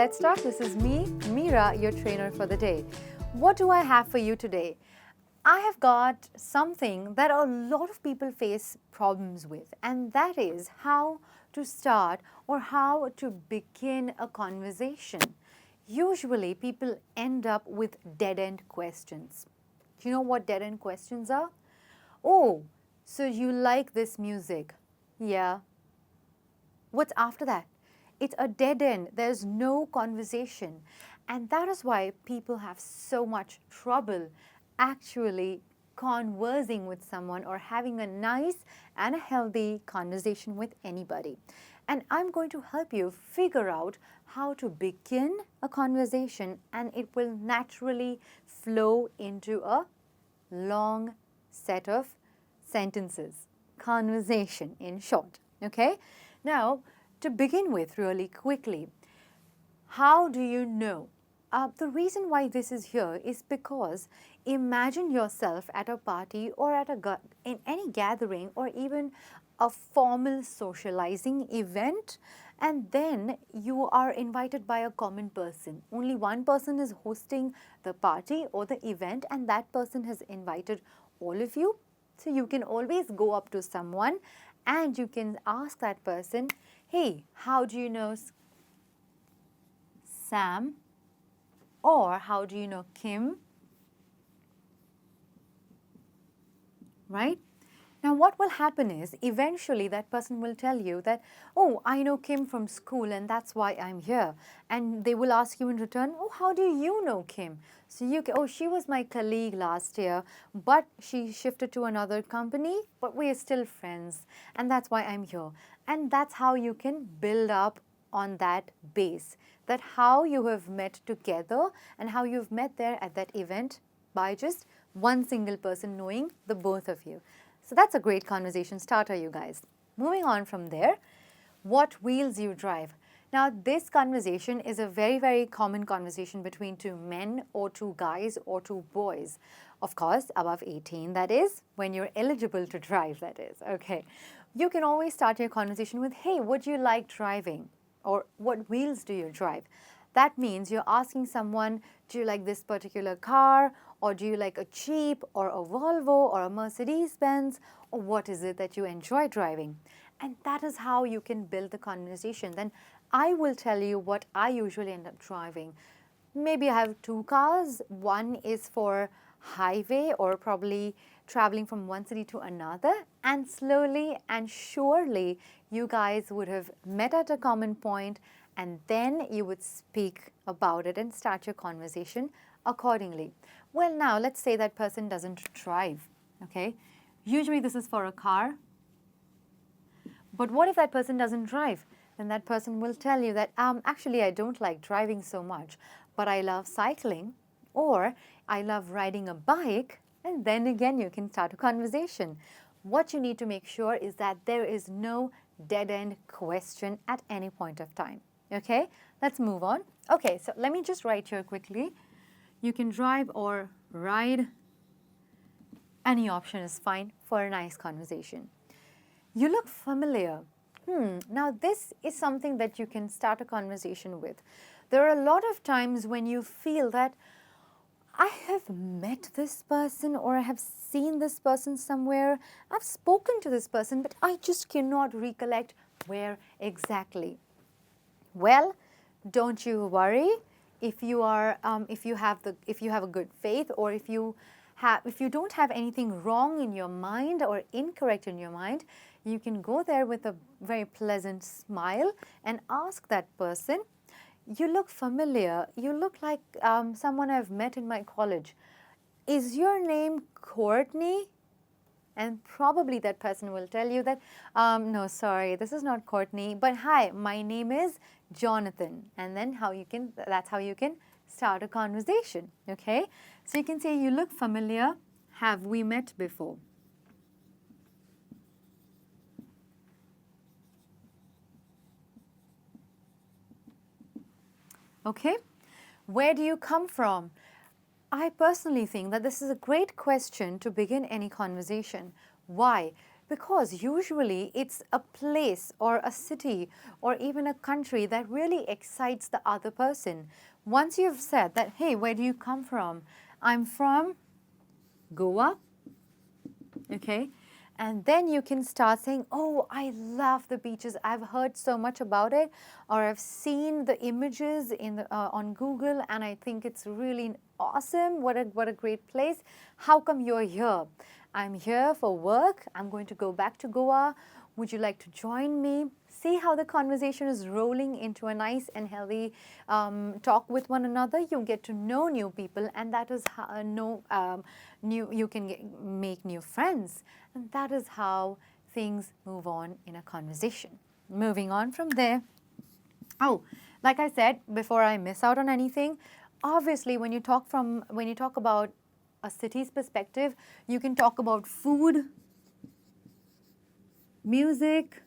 let's start. This is me, Meera, your trainer for the day. What do I have for you today? I have got something that a lot of people face problems with, and that is how to start or how to begin a conversation. Usually, people end up with dead-end questions. Do you know what dead-end questions are? Oh, so you like this music? Yeah. What's after that? It's a dead end. There's no conversation. And that is why people have so much trouble actually conversing with someone or having a nice and a healthy conversation with anybody. And I'm going to help you figure out how to begin a conversation, and it will naturally flow into a long set of sentences. Conversation, in short. Okay? Now, to begin with, really quickly, how do you know? The reason why this is here is because imagine yourself at a party or at in any gathering or even a formal socializing event, and then you are invited by a common person. Only one person is hosting the party or the event, and that person has invited all of you. So you can always go up to someone and you can ask that person, hey, how do you know Sam? Or how do you know Kim? Right? Now what will happen is eventually that person will tell you that, oh, I know Kim from school and that's why I'm here. And they will ask you in return, oh, how do you know Kim? So you can, oh, she was my colleague last year, but she shifted to another company, but we are still friends. And that's why I'm here. And that's how you can build up on that base, that how you have met together and how you've met there at that event by just one single person knowing the both of you. So that's a great conversation starter, you guys. Moving on from there, what wheels you drive? Now, this conversation is a very, very common conversation between two men or two guys or two boys. Of course, above 18, that is, when you're eligible to drive, that is. Okay. You can always start your conversation with, hey, what do you like driving? Or what wheels do you drive? That means you're asking someone, do you like this particular car? Or do you like a Jeep or a Volvo or a Mercedes-Benz? Or what is it that you enjoy driving? And that is how you can build the conversation. Then I will tell you what I usually end up driving. Maybe I have two cars. One is for highway or probably traveling from one city to another, and slowly and surely you guys would have met at a common point, and then you would speak about it and start your conversation accordingly. Well, now let's say that person doesn't drive, okay? Usually this is for a car, but what if that person doesn't drive? Then that person will tell you that actually I don't like driving so much, but I love cycling, or I love riding a bike, and then again you can start a conversation. What you need to make sure is that there is no dead-end question at any point of time. Okay, let's move on. Okay, so let me just write here quickly. You can drive or ride. Any option is fine for a nice conversation. You look familiar. Now this is something that you can start a conversation with. There are a lot of times when you feel that I have met this person or I have seen this person somewhere. I've spoken to this person, but I just cannot recollect where exactly. Well, don't you worry. If you have a good faith, or if you don't have anything wrong in your mind or incorrect in your mind, you can go there with a very pleasant smile and ask that person, you look familiar. You look like someone I've met in my college. Is your name Courtney? And probably that person will tell you that, no, sorry, this is not Courtney, but hi, my name is Jonathan. And then that's how you can start a conversation, okay? So you can say, you look familiar. Have we met before? Okay, where do you come from? I personally think that this is a great question to begin any conversation. Why? Because usually it's a place or a city or even a country that really excites the other person. Once you've said that, hey, where do you come from? I'm from Goa, okay? And then you can start saying, oh, I love the beaches. I've heard so much about it, or I've seen the images on Google, and I think it's really awesome. What a great place. How come you're here? I'm here for work. I'm going to go back to Goa. Would you like to join me? See how the conversation is rolling into a nice and healthy talk with one another. You get to know new people, and that is how you can make new friends. And that is how things move on in a conversation. Moving on from there. Oh, like I said, before I miss out on anything, obviously when you talk about a city's perspective, you can talk about food, music,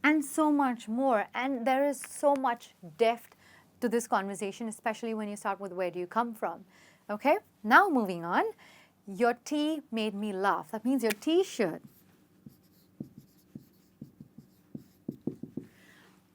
and so much more. And there is so much depth to this conversation, especially when you start with where do you come from. Okay, now moving on. Your tea made me laugh. That means your t-shirt.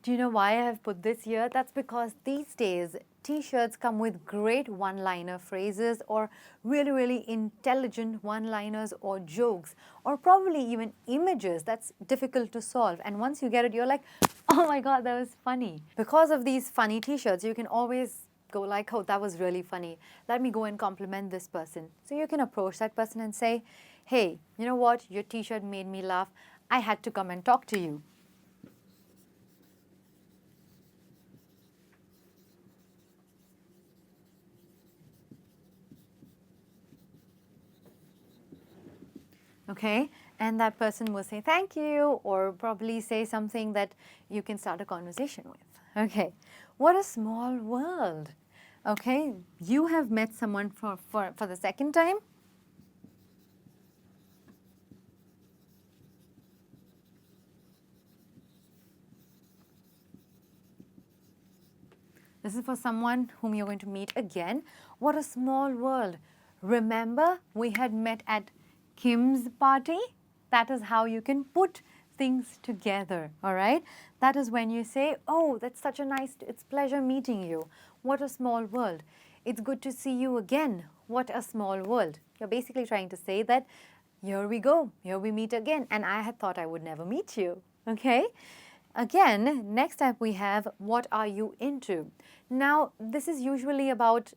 Do you know why I have put this here? That's because these days t-shirts come with great one-liner phrases or really, really intelligent one-liners or jokes or probably even images that's difficult to solve. And once you get it, you're like, oh my God, that was funny. Because of these funny t-shirts, you can always go like, oh, that was really funny. Let me go and compliment this person. So you can approach that person and say, hey, you know what? Your t-shirt made me laugh. I had to come and talk to you. Okay, and that person will say thank you or probably say something that you can start a conversation with. Okay, what a small world. Okay, you have met someone for the second time. This is for someone whom you're going to meet again. What a small world. Remember, we had met at Kim's party? That is how you can put things together, all right? That is when you say, oh, that's such a nice, it's pleasure meeting you. What a small world. It's good to see you again. What a small world. You're basically trying to say that here we go, here we meet again, and I had thought I would never meet you, okay? Again, next up we have what are you into? Now, this is usually about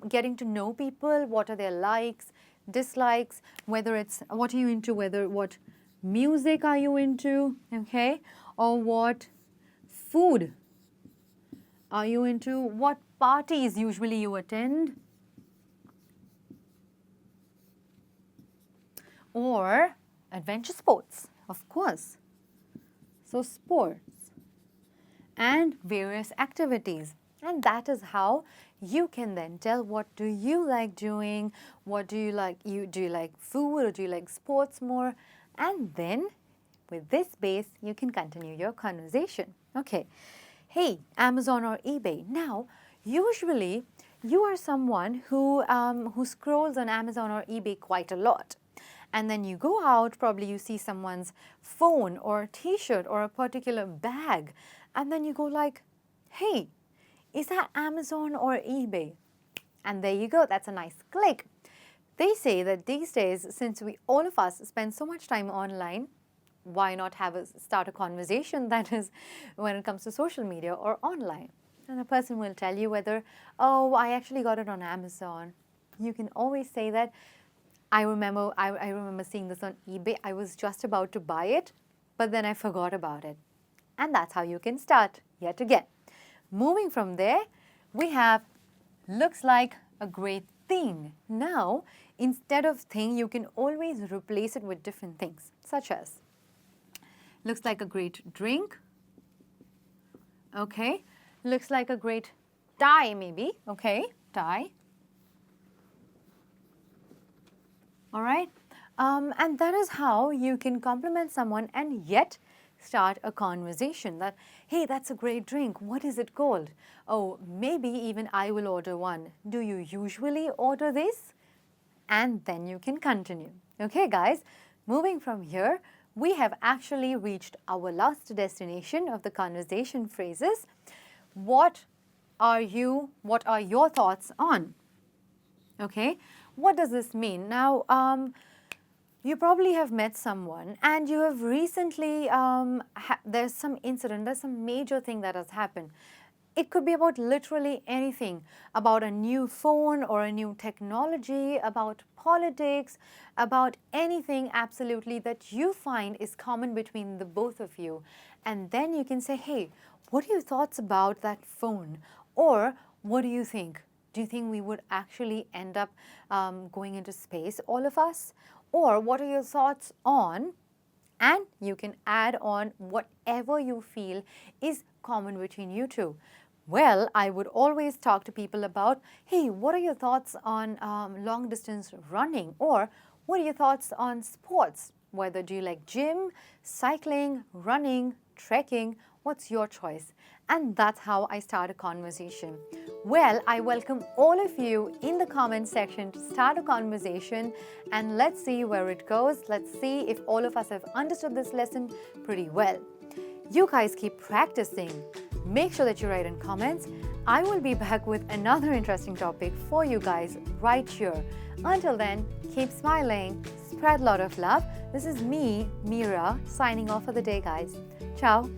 getting to know people, what are their likes, dislikes, whether it's what are you into, what music are you into, okay, or what food are you into, what parties usually you attend, or adventure sports, of course. So sports and various activities. And that is how you can then tell what do you like doing, what do you like, do you like food or do you like sports more? And then with this base, you can continue your conversation. Okay, hey, Amazon or eBay. Now, usually you are someone who scrolls on Amazon or eBay quite a lot. And then you go out, probably you see someone's phone or t-shirt or a particular bag. And then you go like, hey, is that Amazon or eBay? And there you go, that's a nice click. They say that these days, since all of us spend so much time online, why not start a conversation that is when it comes to social media or online? And the person will tell you whether, oh, I actually got it on Amazon. You can always say that, I remember seeing this on eBay. I was just about to buy it, but then I forgot about it. And that's how you can start yet again. Moving from there, we have looks like a great thing. Now, instead of thing, you can always replace it with different things, such as looks like a great drink. Okay. Looks like a great tie, maybe. Okay, tie. All right, and that is how you can compliment someone and yet start a conversation that, hey, that's a great drink. What is it called? Oh, maybe even I will order one. Do you usually order this? And then you can continue. Okay, guys, moving from here, we have actually reached our last destination of the conversation phrases. What are your thoughts on? Okay, what does this mean? Now, you probably have met someone and you have recently, there's some incident, there's some major thing that has happened. It could be about literally anything, about a new phone or a new technology, about politics, about anything absolutely that you find is common between the both of you. And then you can say, hey, what are your thoughts about that phone? Or what do you think? Do you think we would actually end up going into space, all of us? Or what are your thoughts on? And you can add on whatever you feel is common between you two. Well, I would always talk to people about, hey, what are your thoughts on long distance running? Or what are your thoughts on sports? Whether do you like gym, cycling, running, trekking? What's your choice? And that's how I start a conversation. Well, I welcome all of you in the comment section to start a conversation, and let's see where it goes. Let's see if all of us have understood this lesson pretty well. You guys keep practicing. Make sure that you write in comments. I will be back with another interesting topic for you guys right here. Until then, keep smiling, spread a lot of love. This is me, Meera, signing off for the day, guys. Ciao.